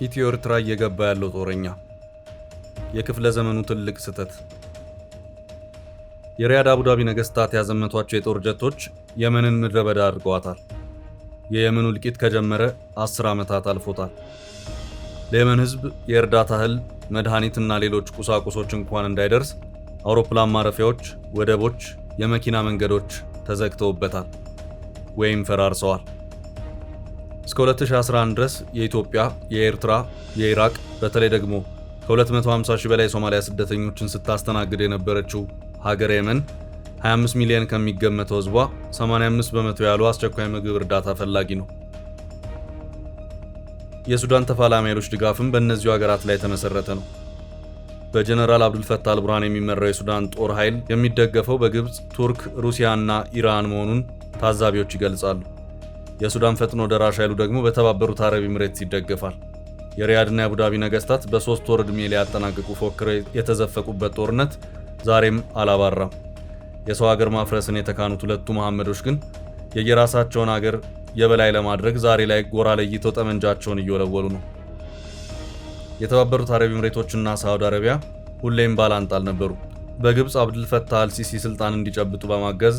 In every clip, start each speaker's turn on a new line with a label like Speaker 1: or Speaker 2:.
Speaker 1: ኢትዮ ኤርትራ እየገባ ያለው ጦረኛ የክፍለ ዘመኑ ትልቅ ስህተት። የሪያድ አቡዳቢ ነገስታት ያዘመቷቸው የጦር ጀቶች የመንን ምድረ በዳ አድርገዋታል። የየመኑ እልቂት ከጀመረ 10 ዓመታት አልፎታል። ለየመን ህዝብ የእርዳታ እህል፣ መድኃኒትና ሌሎች ቁሳቁሶች እንኳን እንዳይደርስ አውሮፕላን ማረፊያዎች፣ ወደቦች፣ የመኪና መንገዶች ተዘግተውበታል ወይም ፈራርሰዋል። እስከ 2011 ድረስ የኢትዮጵያ፣ የኤርትራ፣ የኢራቅ በተለይ ደግሞ ከ250 ሺህ በላይ ሶማሊያ ስደተኞችን ስታስተናግድ የነበረችው ሀገር የመን 25 ሚሊዮን ከሚገመተው ህዝቧ 85 በመቶ ያሉ አስቸኳይ ምግብ እርዳታ ፈላጊ ነው። የሱዳን ተፋላሚ ኃይሎች ድጋፍም በእነዚሁ ሀገራት ላይ የተመሰረተ ነው። በጀነራል አብዱልፈታህ አልቡርሃን የሚመራው የሱዳን ጦር ኃይል የሚደገፈው በግብፅ፣ ቱርክ፣ ሩሲያ እና ኢራን መሆኑን ታዛቢዎች ይገልጻሉ። የሱዳን ፈጥኖ ደራሽ ኃይሉ ደግሞ በተባበሩት አረብ ኤሚሬትስ ይደገፋል። የሪያድና የአቡዳቢ ነገስታት በ3 ወር ዕድሜ ሊያጠናቅቁ ፎክረው የተዘፈቁበት ጦርነት ዛሬም አላባራም። የሰው ሀገር ማፍረስን የተካኑት ሁለቱ መሐመዶች ግን የየራሳቸውን ሀገር የበላይ ለማድረግ ዛሬ ላይ ጎራ ለይተው ጠመንጃቸውን እየወለወሉ ነው። የተባበሩት አረብ ኤሚሬቶችና ሳውዲ አረቢያ ሁሌም ባላንጣ አልነበሩ። በግብፅ አብዱልፈታህ አልሲሲ ስልጣን እንዲጨብጡ በማገዝ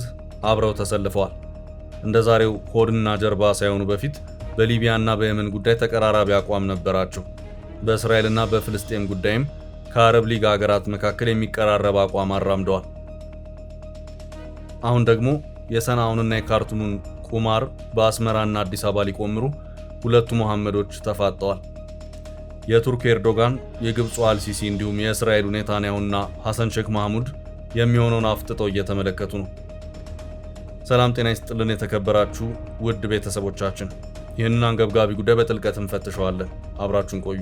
Speaker 1: አብረው ተሰልፈዋል። እንደ ዛሬው ሆድና ጀርባ ሳይሆኑ በፊት በሊቢያና በየመን ጉዳይ ተቀራራቢ አቋም ነበራቸው። በእስራኤልና በፍልስጤም ጉዳይም ከአረብ ሊግ ሀገራት መካከል የሚቀራረብ አቋም አራምደዋል። አሁን ደግሞ የሰንዓውንና የካርቱሙን ቁማር በአስመራና አዲስ አበባ ሊቆምሩ ሁለቱ መሐመዶች ተፋጠዋል። የቱርክ ኤርዶጋን፣ የግብፁ አልሲሲ እንዲሁም የእስራኤሉ ኔታንያሁና ሐሰን ሼክ መሐሙድ የሚሆነውን አፍጥጠው እየተመለከቱ ነው። ሰላም ጤና ይስጥልን የተከበራችሁ ውድ ቤተሰቦቻችን፣ ይህንን አንገብጋቢ ጉዳይ በጥልቀት እንፈትሸዋለን። አብራችሁን ቆዩ።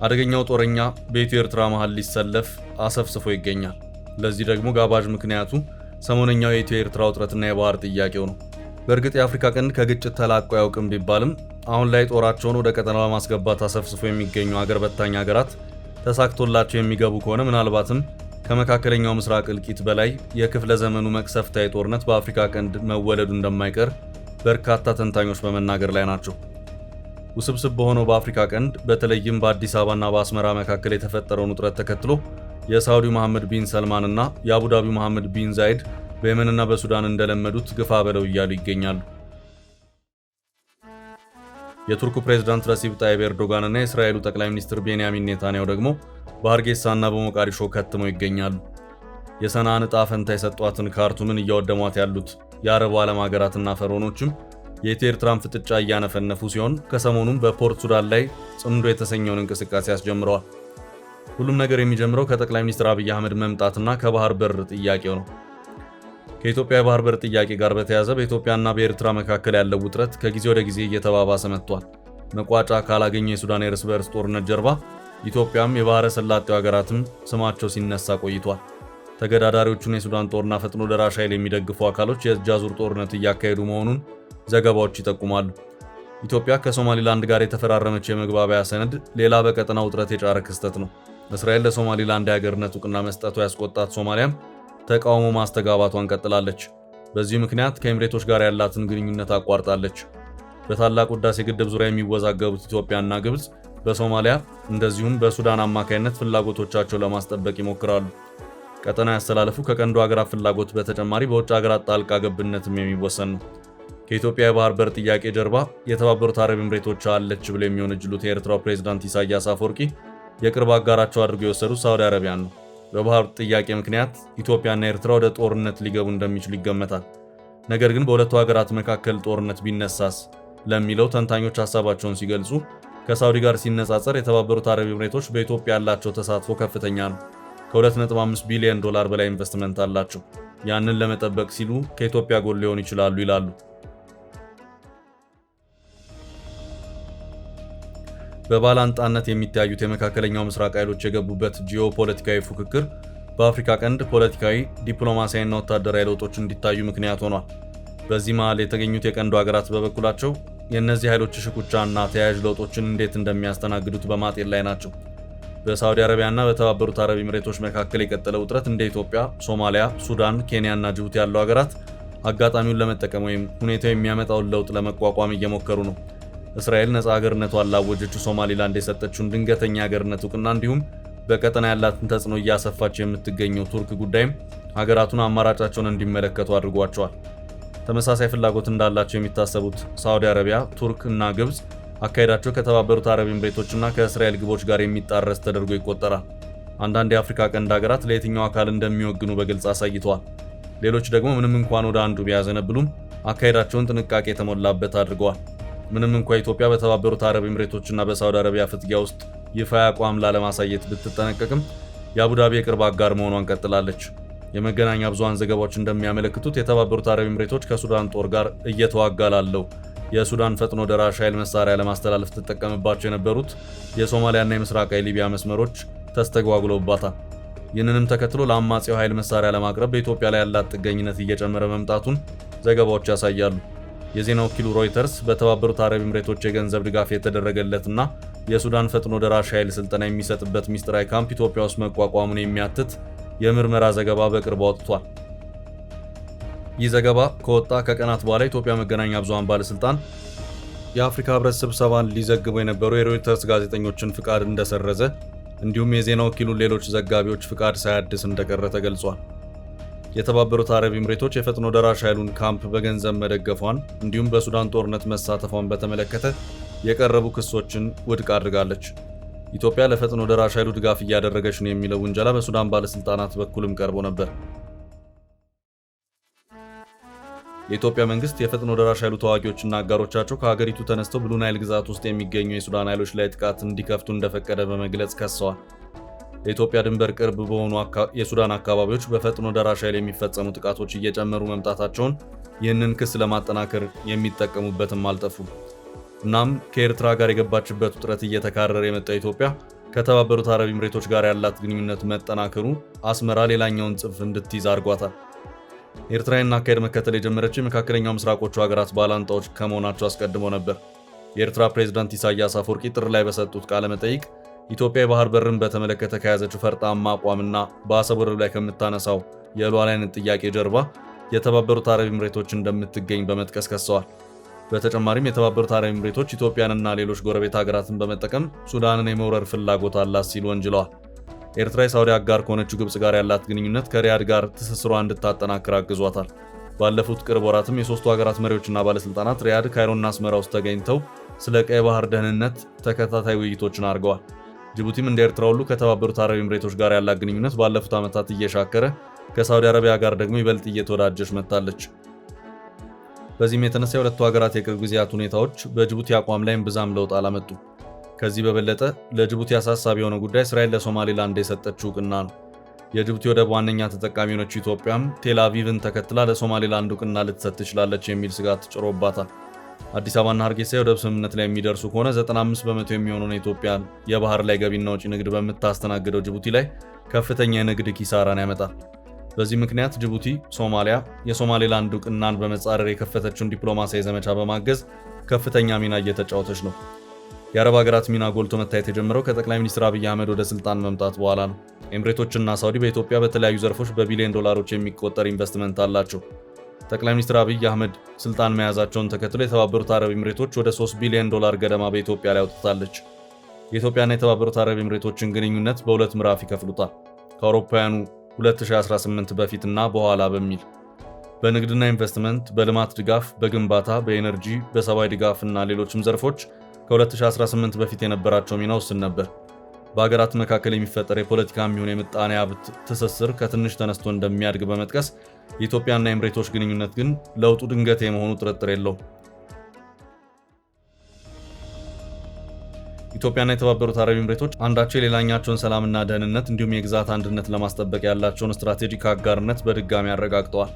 Speaker 1: አደገኛው ጦረኛ በኢትዮ ኤርትራ መሃል ሊሰለፍ አሰፍስፎ ይገኛል። ለዚህ ደግሞ ጋባዥ ምክንያቱ ሰሞነኛው የኢትዮ ኤርትራ ውጥረትና የባህር ጥያቄው ነው። በእርግጥ የአፍሪካ ቀንድ ከግጭት ተላቆ ያውቅም ቢባልም አሁን ላይ ጦራቸውን ወደ ቀጠናው ለማስገባት አሰፍስፎ የሚገኙ አገር በታኝ ሀገራት ተሳክቶላቸው የሚገቡ ከሆነ ምናልባትም ከመካከለኛው ምስራቅ እልቂት በላይ የክፍለ ዘመኑ መቅሰፍታዊ ጦርነት በአፍሪካ ቀንድ መወለዱ እንደማይቀር በርካታ ተንታኞች በመናገር ላይ ናቸው። ውስብስብ በሆነው በአፍሪካ ቀንድ በተለይም በአዲስ አበባና በአስመራ መካከል የተፈጠረውን ውጥረት ተከትሎ የሳውዲው መሐመድ ቢን ሰልማን እና የአቡዳቢው መሐመድ ቢን ዛይድ በየመንና በሱዳን እንደለመዱት ግፋ በለው እያሉ ይገኛሉ። የቱርኩ ፕሬዝዳንት ረሲብ ጣይብ ኤርዶጋን እና የእስራኤሉ ጠቅላይ ሚኒስትር ቤንያሚን ኔታንያሁ ደግሞ በሀርጌሳና በሞቃዲሾ ከትመው ይገኛሉ። የሰንዓን ዕጣ ፈንታ የሰጧትን ካርቱምን እያወደሟት ያሉት የአረቡ ዓለም ሀገራትና ፈርዖኖችም የኢትዮ ኤርትራን ፍጥጫ እያነፈነፉ ሲሆን ከሰሞኑም በፖርት ሱዳን ላይ ጽምዶ የተሰኘውን እንቅስቃሴ አስጀምረዋል። ሁሉም ነገር የሚጀምረው ከጠቅላይ ሚኒስትር አብይ አህመድ መምጣትና ከባህር በር ጥያቄው ነው። ከኢትዮጵያ የባህር በር ጥያቄ ጋር በተያያዘ በኢትዮጵያና በኤርትራ መካከል ያለው ውጥረት ከጊዜ ወደ ጊዜ እየተባባሰ መጥቷል። መቋጫ ካላገኘ የሱዳን የእርስ በርስ ጦርነት ጀርባ ኢትዮጵያም የባህረ ሰላጤው ሀገራትም ስማቸው ሲነሳ ቆይቷል። ተገዳዳሪዎቹን የሱዳን ጦርና ፈጥኖ ደራሽ ኃይል የሚደግፉ አካሎች የእጅ አዙር ጦርነት እያካሄዱ መሆኑን ዘገባዎች ይጠቁማሉ። ኢትዮጵያ ከሶማሊላንድ ጋር የተፈራረመች የመግባቢያ ሰነድ ሌላ በቀጠና ውጥረት የጫረ ክስተት ነው። እስራኤል ለሶማሊላንድ የሀገርነት ዕውቅና መስጠቷ ያስቆጣት ሶማሊያም ተቃውሞ ማስተጋባቷን ቀጥላለች። በዚህ ምክንያት ከኤሚሬቶች ጋር ያላትን ግንኙነት አቋርጣለች። በታላቁ ህዳሴ ግድብ ዙሪያ የሚወዛገቡት ኢትዮጵያና ግብፅ በሶማሊያ እንደዚሁም በሱዳን አማካይነት ፍላጎቶቻቸው ለማስጠበቅ ይሞክራሉ። ቀጠናው ያስተላለፉ ከቀንዱ ሀገራት ፍላጎት በተጨማሪ በውጭ ሀገራት ጣልቃ ገብነትም የሚወሰን ነው። ከኢትዮጵያ የባህር በር ጥያቄ ጀርባ የተባበሩት አረብ ኤሚሬቶች አለች ብለው የሚወነጅሉት የኤርትራው ፕሬዝዳንት ኢሳያስ አፈወርቂ የቅርብ አጋራቸው አድርገው የወሰዱት ሳውዲ አረቢያን ነው። በባህር ጥያቄ ምክንያት ኢትዮጵያና ኤርትራ ወደ ጦርነት ሊገቡ እንደሚችሉ ይገመታል። ነገር ግን በሁለቱ ሀገራት መካከል ጦርነት ቢነሳስ ለሚለው ተንታኞች ሀሳባቸውን ሲገልጹ ከሳውዲ ጋር ሲነጻጸር የተባበሩት አረብ ኤሚሬቶች በኢትዮጵያ ያላቸው ተሳትፎ ከፍተኛ ነው። ከ2.5 ቢሊዮን ዶላር በላይ ኢንቨስትመንት አላቸው። ያንን ለመጠበቅ ሲሉ ከኢትዮጵያ ጎን ሊሆኑ ይችላሉ ይላሉ። በባላንጣነት የሚታዩት የመካከለኛው ምስራቅ ኃይሎች የገቡበት ጂኦፖለቲካዊ ፉክክር በአፍሪካ ቀንድ ፖለቲካዊ፣ ዲፕሎማሲያዊና ወታደራዊ ለውጦች እንዲታዩ ምክንያት ሆኗል። በዚህ መሃል የተገኙት የቀንዱ ሀገራት በበኩላቸው የእነዚህ ኃይሎች ሽኩቻና ተያያዥ ለውጦችን እንዴት እንደሚያስተናግዱት በማጤን ላይ ናቸው። በሳዑዲ አረቢያና በተባበሩት አረብ ኤምሬቶች መካከል የቀጠለ ውጥረት እንደ ኢትዮጵያ፣ ሶማሊያ፣ ሱዳን፣ ኬንያና ጅቡቲ ያሉ ሀገራት አጋጣሚውን ለመጠቀም ወይም ሁኔታው የሚያመጣውን ለውጥ ለመቋቋም እየሞከሩ ነው። እስራኤል ነፃ ሀገርነቷን ላወጀችው ሶማሊላንድ የሰጠችውን ድንገተኛ ሀገርነት እውቅና እንዲሁም በቀጠና ያላትን ተጽዕኖ እያሰፋች የምትገኘው ቱርክ ጉዳይም ሀገራቱን አማራጫቸውን እንዲመለከቱ አድርጓቸዋል። ተመሳሳይ ፍላጎት እንዳላቸው የሚታሰቡት ሳዑዲ አረቢያ፣ ቱርክ እና ግብጽ አካሄዳቸው ከተባበሩት አረብ ኤምሬቶችና ከእስራኤል ግቦች ጋር የሚጣረስ ተደርጎ ይቆጠራል። አንዳንድ የአፍሪካ ቀንድ ሀገራት ለየትኛው አካል እንደሚወግኑ በግልጽ አሳይተዋል። ሌሎች ደግሞ ምንም እንኳን ወደ አንዱ ቢያዘነብሉም አካሄዳቸውን ጥንቃቄ የተሞላበት አድርገዋል። ምንም እንኳን ኢትዮጵያ በተባበሩት አረብ ኤምሬቶችና በሳዑዲ አረቢያ ፍትጊያ ውስጥ ይፋ አቋም ላለማሳየት ብትጠነቀቅም የአቡዳቢ የቅርብ አጋር መሆኗን ቀጥላለች። የመገናኛ ብዙሃን ዘገባዎች እንደሚያመለክቱት የተባበሩት አረብ ኤምሬቶች ከሱዳን ጦር ጋር እየተዋጋ ላለው የሱዳን ፈጥኖ ደራሽ ኃይል መሳሪያ ለማስተላለፍ ተጠቀምባቸው የነበሩት የሶማሊያና የምስራቃዊ ሊቢያ መስመሮች ተስተጓጉለውባታል። ይህንንም ተከትሎ ለአማጺው ኃይል መሳሪያ ለማቅረብ በኢትዮጵያ ላይ ያላት ጥገኝነት እየጨመረ መምጣቱን ዘገባዎች ያሳያሉ። የዜና ወኪሉ ሮይተርስ በተባበሩት አረብ ኤምሬቶች የገንዘብ ድጋፍ የተደረገለትና የሱዳን ፈጥኖ ደራሽ ኃይል ስልጠና የሚሰጥበት ሚስጥራዊ ካምፕ ኢትዮጵያ ውስጥ መቋቋሙን የሚያትት የምርመራ ዘገባ በቅርቡ አውጥቷል። ይህ ዘገባ ከወጣ ከቀናት በኋላ የኢትዮጵያ መገናኛ ብዙሃን ባለስልጣን የአፍሪካ ህብረት ስብሰባን ሊዘግቡ የነበሩ የሮይተርስ ጋዜጠኞችን ፍቃድ እንደሰረዘ እንዲሁም የዜና ወኪሉን ሌሎች ዘጋቢዎች ፍቃድ ሳያድስ እንደቀረ ተገልጿል። የተባበሩት አረብ ኤምሬቶች የፈጥኖ ደራሽ ኃይሉን ካምፕ በገንዘብ መደገፏን እንዲሁም በሱዳን ጦርነት መሳተፏን በተመለከተ የቀረቡ ክሶችን ውድቅ አድርጋለች። ኢትዮጵያ ለፈጥኖ ደራሽ ኃይሉ ድጋፍ እያደረገች ነው የሚለው ውንጀላ በሱዳን ባለስልጣናት በኩልም ቀርቦ ነበር። የኢትዮጵያ መንግስት የፈጥኖ ደራሽ ኃይሉ ተዋጊዎችና አጋሮቻቸው ከሀገሪቱ ተነስተው ብሉ ናይል ግዛት ውስጥ የሚገኙ የሱዳን ኃይሎች ላይ ጥቃት እንዲከፍቱ እንደፈቀደ በመግለጽ ከሰዋል። የኢትዮጵያ ድንበር ቅርብ በሆኑ የሱዳን አካባቢዎች በፈጥኖ ደራሽ ኃይል የሚፈጸሙ ጥቃቶች እየጨመሩ መምጣታቸውን ይህንን ክስ ለማጠናከር የሚጠቀሙበትም አልጠፉም። እናም ከኤርትራ ጋር የገባችበት ውጥረት እየተካረረ የመጣው ኢትዮጵያ ከተባበሩት አረብ ኤምሬቶች ጋር ያላት ግንኙነት መጠናከሩ አስመራ ሌላኛውን ጽንፍ እንድትይዝ አድርጓታል። ኤርትራን አካሄድ መከተል የጀመረችው የመካከለኛው ምስራቆቹ ሀገራት ባላንጣዎች ከመሆናቸው አስቀድሞ ነበር። የኤርትራ ፕሬዝዳንት ኢሳያስ አፈወርቂ ጥር ላይ በሰጡት ቃለ መጠይቅ ኢትዮጵያ የባህር በርን በተመለከተ ከያዘችው ፈርጣማ አቋምና በአሰብ ወደብ ላይ ከምታነሳው የሉዓላዊነት ጥያቄ ጀርባ የተባበሩት አረብ ኤምሬቶች እንደምትገኝ በመጥቀስ ከሰዋል። በተጨማሪም የተባበሩት አረብ ኤምሬቶች ኢትዮጵያንና ሌሎች ጎረቤት ሀገራትን በመጠቀም ሱዳንን የመውረር ፍላጎት አላት ሲሉ ወንጅለዋል። ኤርትራ የሳውዲ አጋር ከሆነችው ግብጽ ጋር ያላት ግንኙነት ከሪያድ ጋር ትስስሯ እንድታጠናክር አግዟታል። ባለፉት ቅርብ ወራትም የሶስቱ ሀገራት መሪዎችና ባለስልጣናት ሪያድ፣ ካይሮና አስመራ ውስጥ ተገኝተው ስለ ቀይ ባህር ደህንነት ተከታታይ ውይይቶችን አድርገዋል። ጅቡቲም እንደ ኤርትራ ሁሉ ከተባበሩት አረብ ኤምሬቶች ጋር ያላት ግንኙነት ባለፉት ዓመታት እየሻከረ ከሳውዲ አረቢያ ጋር ደግሞ ይበልጥ እየተወዳጀች መጥታለች። በዚህም የተነሳ የሁለቱ ሀገራት የቅርብ ጊዜያት ሁኔታዎች በጅቡቲ አቋም ላይም ብዛም ለውጥ አላመጡም። ከዚህ በበለጠ ለጅቡቲ አሳሳቢ የሆነ ጉዳይ እስራኤል ለሶማሊላንድ የሰጠችው እውቅና ነው። የጅቡቲ ወደብ ዋነኛ ተጠቃሚ የሆነችው ኢትዮጵያም ቴል አቪቭን ተከትላ ለሶማሊላንድ እውቅና ልትሰጥ ትችላለች የሚል ስጋት ጭሮባታል። አዲስ አበባና ሀርጌሳ የወደብ ስምምነት ላይ የሚደርሱ ከሆነ 95 በመቶ የሚሆነውን የኢትዮጵያን የባህር ላይ ገቢና ወጪ ንግድ በምታስተናግደው ጅቡቲ ላይ ከፍተኛ የንግድ ኪሳራን ያመጣል። በዚህ ምክንያት ጅቡቲ ሶማሊያ የሶማሌላንድ እውቅናን በመጻረር የከፈተችውን ዲፕሎማሲያዊ ዘመቻ በማገዝ ከፍተኛ ሚና እየተጫወተች ነው። የአረብ ሀገራት ሚና ጎልቶ መታየት የጀመረው ከጠቅላይ ሚኒስትር አብይ አህመድ ወደ ስልጣን መምጣት በኋላ ነው። ኤምሬቶችና ሳውዲ በኢትዮጵያ በተለያዩ ዘርፎች በቢሊዮን ዶላሮች የሚቆጠር ኢንቨስትመንት አላቸው። ጠቅላይ ሚኒስትር አብይ አህመድ ስልጣን መያዛቸውን ተከትሎ የተባበሩት አረብ ኤምሬቶች ወደ 3 ቢሊዮን ዶላር ገደማ በኢትዮጵያ ላይ አውጥታለች። የኢትዮጵያና የተባበሩት አረብ ኤምሬቶችን ግንኙነት በሁለት ምዕራፍ ይከፍሉታል። ከአውሮፓውያኑ 2018 በፊትና በኋላ በሚል በንግድና ኢንቨስትመንት፣ በልማት ድጋፍ፣ በግንባታ፣ በኤነርጂ፣ በሰብአዊ ድጋፍ እና ሌሎችም ዘርፎች ከ2018 በፊት የነበራቸው ሚና ውስን ነበር። በሀገራት መካከል የሚፈጠር የፖለቲካ የሚሆን የምጣኔ ሀብት ትስስር ከትንሽ ተነስቶ እንደሚያድግ በመጥቀስ የኢትዮጵያና ኤምሬቶች ግንኙነት ግን ለውጡ ድንገት የመሆኑ ጥርጥር የለውም። ኢትዮጵያና የተባበሩት አረብ ኤምሬቶች አንዳቸው የሌላኛቸውን ሰላምና ደህንነት እንዲሁም የግዛት አንድነት ለማስጠበቅ ያላቸውን ስትራቴጂክ አጋርነት በድጋሚ አረጋግጠዋል።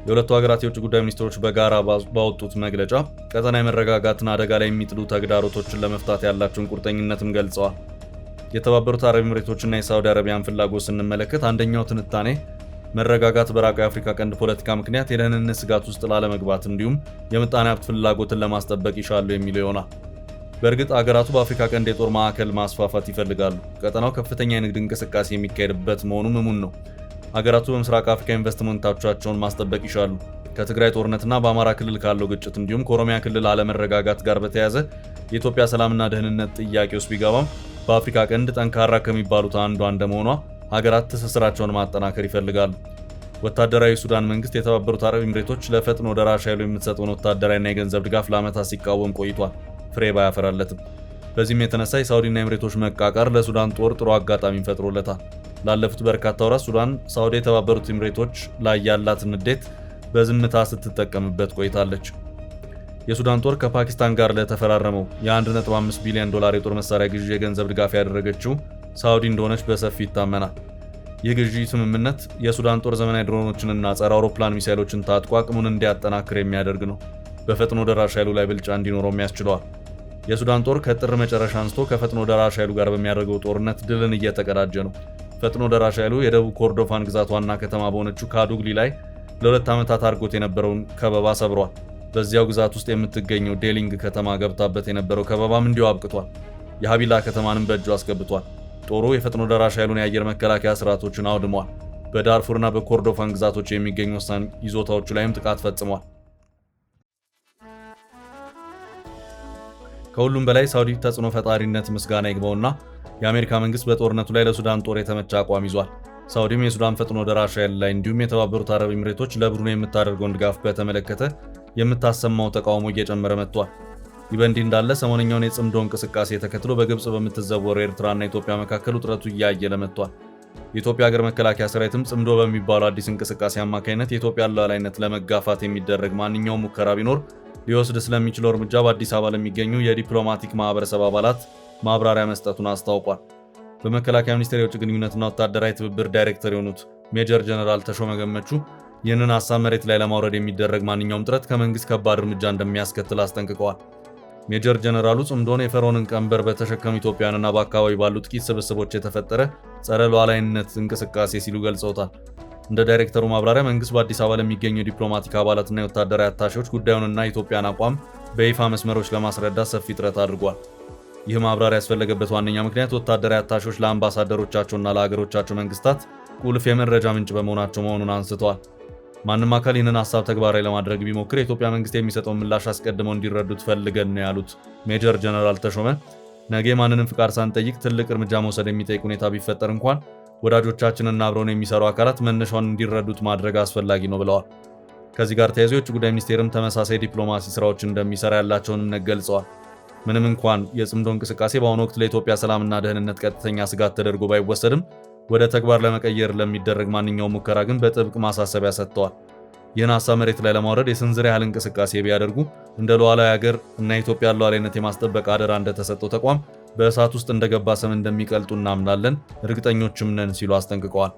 Speaker 1: የሁለቱ ሀገራት የውጭ ጉዳይ ሚኒስትሮች በጋራ ባወጡት መግለጫ ቀጠናዊ መረጋጋትን አደጋ ላይ የሚጥሉ ተግዳሮቶችን ለመፍታት ያላቸውን ቁርጠኝነትም ገልጸዋል። የተባበሩት አረብ ኤምሬቶችና የሳውዲ አረቢያን ፍላጎት ስንመለከት አንደኛው ትንታኔ መረጋጋት በራቀው የአፍሪካ ቀንድ ፖለቲካ ምክንያት የደህንነት ስጋት ውስጥ ላለመግባት እንዲሁም የምጣኔ ሀብት ፍላጎትን ለማስጠበቅ ይሻሉ የሚለው ይሆናል። በእርግጥ አገራቱ በአፍሪካ ቀንድ የጦር ማዕከል ማስፋፋት ይፈልጋሉ። ቀጠናው ከፍተኛ የንግድ እንቅስቃሴ የሚካሄድበት መሆኑ እሙን ነው። አገራቱ በምስራቅ አፍሪካ ኢንቨስትመንቶቻቸውን ማስጠበቅ ይሻሉ። ከትግራይ ጦርነትና በአማራ ክልል ካለው ግጭት እንዲሁም ከኦሮሚያ ክልል አለመረጋጋት ጋር በተያያዘ የኢትዮጵያ ሰላምና ደህንነት ጥያቄ ውስጥ ቢገባም በአፍሪካ ቀንድ ጠንካራ ከሚባሉት አንዷ እንደመሆኗ ሀገራት ትስስራቸውን ማጠናከር ይፈልጋሉ። ወታደራዊ ሱዳን መንግስት የተባበሩት አረብ ኤምሬቶች ለፈጥኖ ደራሽ ኃይሉ የምትሰጠውን ወታደራዊና የገንዘብ ድጋፍ ለዓመታት ሲቃወም ቆይቷል። ፍሬ ባያፈራለትም። በዚህም የተነሳ የሳውዲና ኤምሬቶች መቃቃር ለሱዳን ጦር ጥሩ አጋጣሚ ፈጥሮለታል። ላለፉት በርካታ ወራት ሱዳን ሳውዲ የተባበሩት ኤምሬቶች ላይ ያላትን ንዴት በዝምታ ስትጠቀምበት ቆይታለች። የሱዳን ጦር ከፓኪስታን ጋር ለተፈራረመው የ1.5 ቢሊዮን ዶላር የጦር መሳሪያ ግዢ የገንዘብ ድጋፍ ያደረገችው ሳውዲ እንደሆነች በሰፊ ይታመናል። ይህ ግዢ ስምምነት የሱዳን ጦር ዘመናዊ ድሮኖችንና ጸረ አውሮፕላን ሚሳይሎችን ታጥቆ አቅሙን እንዲያጠናክር የሚያደርግ ነው። በፈጥኖ ደራሽ ኃይሉ ላይ ብልጫ እንዲኖረውም ያስችለዋል። የሱዳን ጦር ከጥር መጨረሻ አንስቶ ከፈጥኖ ደራሽ ኃይሉ ጋር በሚያደርገው ጦርነት ድልን እየተቀዳጀ ነው። ፈጥኖ ደራሽ ኃይሉ የደቡብ ኮርዶፋን ግዛት ዋና ከተማ በሆነችው ካዱግሊ ላይ ለ2 ዓመታት አድርጎት የነበረውን ከበባ ሰብሯል። በዚያው ግዛት ውስጥ የምትገኘው ዴሊንግ ከተማ ገብታበት የነበረው ከበባም እንዲሁ አብቅቷል። የሀቢላ ከተማንም በእጁ አስገብቷል። ጦሩ የፈጥኖ ደራሽ ኃይሉን የአየር መከላከያ ስርዓቶችን አውድሟል። በዳርፉርና በኮርዶፋን ግዛቶች የሚገኙ ወሳኝ ይዞታዎቹ ላይም ጥቃት ፈጽሟል። ከሁሉም በላይ ሳውዲ ተጽዕኖ ፈጣሪነት ምስጋና ይግባውና የአሜሪካ መንግስት በጦርነቱ ላይ ለሱዳን ጦር የተመቸ አቋም ይዟል። ሳውዲም የሱዳን ፈጥኖ ደራሽ ኃይል ላይ እንዲሁም የተባበሩት አረብ ኤምሬቶች ለቡድኑ የምታደርገውን ድጋፍ በተመለከተ የምታሰማው ተቃውሞ እየጨመረ መጥቷል። ይህ በእንዲህ እንዳለ ሰሞነኛውን የጽምዶ እንቅስቃሴ ተከትሎ በግብጽ በምትዘወረው ኤርትራና ኢትዮጵያ መካከል ውጥረቱ እያየለ መጥቷል። የኢትዮጵያ ሀገር መከላከያ ሰራዊትም ጽምዶ በሚባለው አዲስ እንቅስቃሴ አማካኝነት የኢትዮጵያን ሉዓላዊነት ለመጋፋት የሚደረግ ማንኛውም ሙከራ ቢኖር ሊወስድ ስለሚችለው እርምጃ በአዲስ አበባ ለሚገኙ የዲፕሎማቲክ ማህበረሰብ አባላት ማብራሪያ መስጠቱን አስታውቋል። በመከላከያ ሚኒስቴር የውጭ ግንኙነትና ወታደራዊ ትብብር ዳይሬክተር የሆኑት ሜጀር ጀነራል ተሾመ ገመቹ ይህንን ሀሳብ መሬት ላይ ለማውረድ የሚደረግ ማንኛውም ጥረት ከመንግስት ከባድ እርምጃ እንደሚያስከትል አስጠንቅቀዋል። ሜጀር ጀነራሉ ጽምዶን የፈርዖንን ቀንበር በተሸከሙ ኢትዮጵያውያንና በአካባቢ ባሉ ጥቂት ስብስቦች የተፈጠረ ጸረ ሉዓላዊነት እንቅስቃሴ ሲሉ ገልጸውታል። እንደ ዳይሬክተሩ ማብራሪያ መንግስት በአዲስ አበባ ለሚገኙ የዲፕሎማቲክ አባላትና የወታደራዊ አታሼዎች ጉዳዩንና የኢትዮጵያን አቋም በይፋ መስመሮች ለማስረዳት ሰፊ ጥረት አድርጓል። ይህ ማብራሪያ ያስፈለገበት ዋነኛ ምክንያት ወታደራዊ አታሼዎች ለአምባሳደሮቻቸውና ለሀገሮቻቸው መንግስታት ቁልፍ የመረጃ ምንጭ በመሆናቸው መሆኑን አንስተዋል። ማንም አካል ይህንን ሀሳብ ተግባራዊ ለማድረግ ቢሞክር የኢትዮጵያ መንግስት የሚሰጠውን ምላሽ አስቀድመው እንዲረዱት ፈልገን ነው ያሉት ሜጀር ጀነራል ተሾመ ነገ ማንንም ፍቃድ ሳንጠይቅ ትልቅ እርምጃ መውሰድ የሚጠይቅ ሁኔታ ቢፈጠር እንኳን ወዳጆቻችንና አብረውን የሚሰሩ አካላት መነሻውን እንዲረዱት ማድረግ አስፈላጊ ነው ብለዋል። ከዚህ ጋር ተያይዞ የውጭ ጉዳይ ሚኒስቴርም ተመሳሳይ ዲፕሎማሲ ስራዎችን እንደሚሰራ ያላቸውን እምነት ገልጸዋል። ምንም እንኳን የጽምዶ እንቅስቃሴ በአሁኑ ወቅት ለኢትዮጵያ ሰላምና ደህንነት ቀጥተኛ ስጋት ተደርጎ ባይወሰድም ወደ ተግባር ለመቀየር ለሚደረግ ማንኛውም ሙከራ ግን በጥብቅ ማሳሰቢያ ሰጥተዋል። ይህን ሀሳብ መሬት ላይ ለማውረድ የስንዝር ያህል እንቅስቃሴ ቢያደርጉ እንደ ሉዓላዊ ሀገር እና የኢትዮጵያ ሉዓላዊነት የማስጠበቅ አደራ እንደተሰጠው ተቋም በእሳት ውስጥ እንደገባ ሰም እንደሚቀልጡ እናምናለን፣ እርግጠኞችም ነን ሲሉ አስጠንቅቀዋል።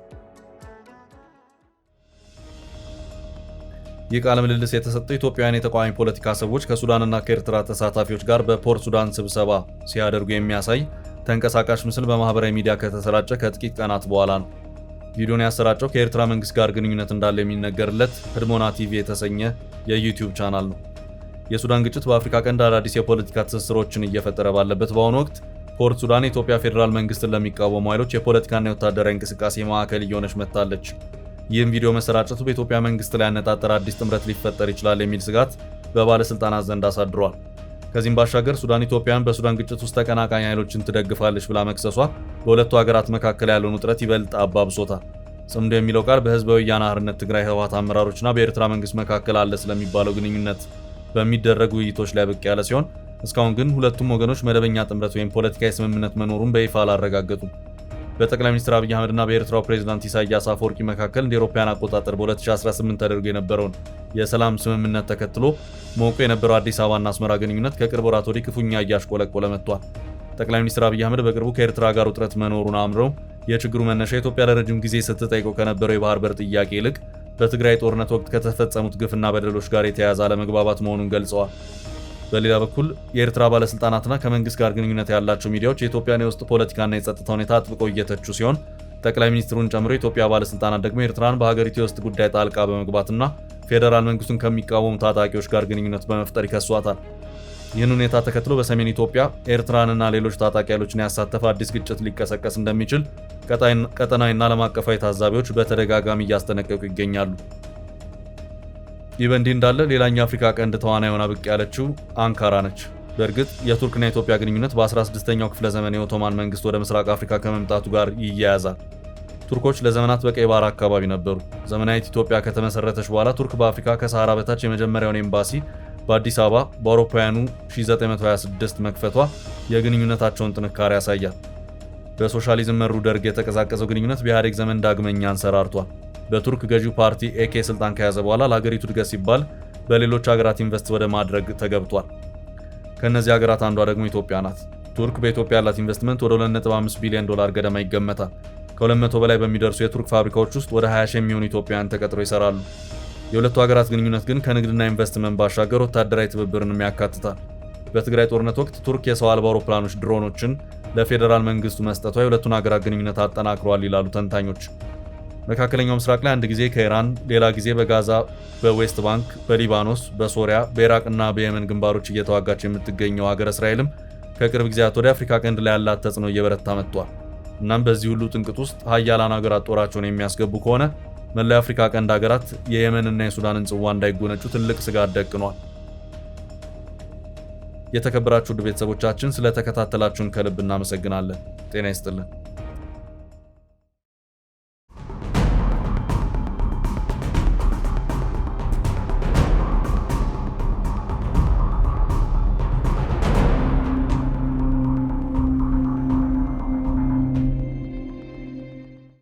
Speaker 1: ይህ ቃለ ምልልስ የተሰጠው ኢትዮጵያውያን የተቃዋሚ ፖለቲካ ሰዎች ከሱዳንና ከኤርትራ ተሳታፊዎች ጋር በፖርት ሱዳን ስብሰባ ሲያደርጉ የሚያሳይ ተንቀሳቃሽ ምስል በማህበራዊ ሚዲያ ከተሰራጨ ከጥቂት ቀናት በኋላ ነው። ቪዲዮን ያሰራጨው ከኤርትራ መንግስት ጋር ግንኙነት እንዳለ የሚነገርለት ህድሞና ቲቪ የተሰኘ የዩቲዩብ ቻናል ነው። የሱዳን ግጭት በአፍሪካ ቀንድ አዳዲስ የፖለቲካ ትስስሮችን እየፈጠረ ባለበት በአሁኑ ወቅት ፖርት ሱዳን የኢትዮጵያ ፌዴራል መንግስትን ለሚቃወሙ ኃይሎች የፖለቲካና የወታደራዊ እንቅስቃሴ ማዕከል እየሆነች መጥታለች። ይህም ቪዲዮ መሰራጨቱ በኢትዮጵያ መንግስት ላይ ያነጣጠረ አዲስ ጥምረት ሊፈጠር ይችላል የሚል ስጋት በባለስልጣናት ዘንድ አሳድሯል። ከዚህም ባሻገር ሱዳን ኢትዮጵያን በሱዳን ግጭት ውስጥ ተቀናቃኝ ኃይሎችን ትደግፋለች ብላ መክሰሷ በሁለቱ ሀገራት መካከል ያለውን ውጥረት ይበልጥ አባብሶታል። ጽምዶ የሚለው ቃል በህዝባዊ ወያነ ሓርነት ትግራይ ህወሓት አመራሮችና በኤርትራ መንግስት መካከል አለ ስለሚባለው ግንኙነት በሚደረጉ ውይይቶች ላይ ብቅ ያለ ሲሆን እስካሁን ግን ሁለቱም ወገኖች መደበኛ ጥምረት ወይም ፖለቲካዊ ስምምነት መኖሩን በይፋ አላረጋገጡም። በጠቅላይ ሚኒስትር አብይ አህመድና በኤርትራው ፕሬዝዳንት ኢሳያስ አፈወርቂ መካከል እንደ አውሮፓውያን አቆጣጠር በ2018 ተደርጎ የነበረውን የሰላም ስምምነት ተከትሎ ሞቆ የነበረው አዲስ አበባና አስመራ ግንኙነት ከቅርብ ወራት ወዲህ ክፉኛ እያሽቆለቆለ መጥቷል። ጠቅላይ ሚኒስትር አብይ አህመድ በቅርቡ ከኤርትራ ጋር ውጥረት መኖሩን አምረው የችግሩ መነሻ ኢትዮጵያ ለረጅም ጊዜ ስትጠይቀው ከነበረው የባህር በር ጥያቄ ይልቅ በትግራይ ጦርነት ወቅት ከተፈጸሙት ግፍና በደሎች ጋር የተያያዘ አለመግባባት መሆኑን ገልጸዋል። በሌላ በኩል የኤርትራ ባለስልጣናትና ከመንግስት ጋር ግንኙነት ያላቸው ሚዲያዎች የኢትዮጵያን የውስጥ ፖለቲካና የጸጥታ ሁኔታ አጥብቀው እየተቹ ሲሆን ጠቅላይ ሚኒስትሩን ጨምሮ የኢትዮጵያ ባለስልጣናት ደግሞ ኤርትራን በሀገሪቱ የውስጥ ጉዳይ ጣልቃ በመግባትና ፌዴራል መንግስቱን ከሚቃወሙ ታጣቂዎች ጋር ግንኙነት በመፍጠር ይከሷታል። ይህን ሁኔታ ተከትሎ በሰሜን ኢትዮጵያ ኤርትራንና ሌሎች ታጣቂ ኃይሎችን ያሳተፈ አዲስ ግጭት ሊቀሰቀስ እንደሚችል ቀጠናዊና ዓለም አቀፋዊ ታዛቢዎች በተደጋጋሚ እያስጠነቀቁ ይገኛሉ። ይህ በእንዲህ እንዳለ ሌላኛው አፍሪካ ቀንድ ተዋናይ ሆና ብቅ ያለችው አንካራ ነች። በእርግጥ የቱርክና የኢትዮጵያ ግንኙነት በ16ኛው ክፍለ ዘመን የኦቶማን መንግስት ወደ ምስራቅ አፍሪካ ከመምጣቱ ጋር ይያያዛል። ቱርኮች ለዘመናት በቀይ ባህር አካባቢ ነበሩ። ዘመናዊት ኢትዮጵያ ከተመሰረተች በኋላ ቱርክ በአፍሪካ ከሰሃራ በታች የመጀመሪያውን ኤምባሲ በአዲስ አበባ በአውሮፓውያኑ 1926 መክፈቷ የግንኙነታቸውን ጥንካሬ ያሳያል። በሶሻሊዝም መሩ ደርግ የተቀዛቀዘው ግንኙነት በኢህአዴግ ዘመን ዳግመኛ አንሰራርቷል። በቱርክ ገዢው ፓርቲ ኤኬ ስልጣን ከያዘ በኋላ ለሀገሪቱ እድገት ሲባል በሌሎች ሀገራት ኢንቨስት ወደ ማድረግ ተገብቷል። ከእነዚህ ሀገራት አንዷ ደግሞ ኢትዮጵያ ናት። ቱርክ በኢትዮጵያ ያላት ኢንቨስትመንት ወደ $2.5 ቢሊዮን ገደማ ይገመታል። ከ200 በላይ በሚደርሱ የቱርክ ፋብሪካዎች ውስጥ ወደ 20 ሺህ የሚሆኑ ኢትዮጵያውያን ተቀጥረው ይሰራሉ። የሁለቱ ሀገራት ግንኙነት ግን ከንግድና ኢንቨስትመንት ባሻገር ወታደራዊ ትብብርንም ያካትታል። በትግራይ ጦርነት ወቅት ቱርክ የሰው አልባ አውሮፕላኖች ድሮኖችን ለፌዴራል መንግስቱ መስጠቷ የሁለቱን ሀገራት ግንኙነት አጠናክሯል ይላሉ ተንታኞች። መካከለኛው ምስራቅ ላይ አንድ ጊዜ ከኢራን ሌላ ጊዜ በጋዛ፣ በዌስት ባንክ፣ በሊባኖስ፣ በሶሪያ፣ በኢራቅና በየመን ግንባሮች እየተዋጋች የምትገኘው ሀገረ እስራኤልም ከቅርብ ጊዜያት ወዲያ አፍሪካ ቀንድ ላይ ያላት ተጽዕኖ እየበረታ መጥቷል። እናም በዚህ ሁሉ ጥንቅጥ ውስጥ ሀያላን ሀገራት ጦራቸውን የሚያስገቡ ከሆነ መላ የአፍሪካ ቀንድ ሀገራት የየመንና የሱዳንን ጽዋ እንዳይጎነጩ ትልቅ ስጋት ደቅኗል። የተከበራችሁ ውድ ቤተሰቦቻችን ስለተከታተላችሁን ከልብ እናመሰግናለን። ጤና ይስጥልን።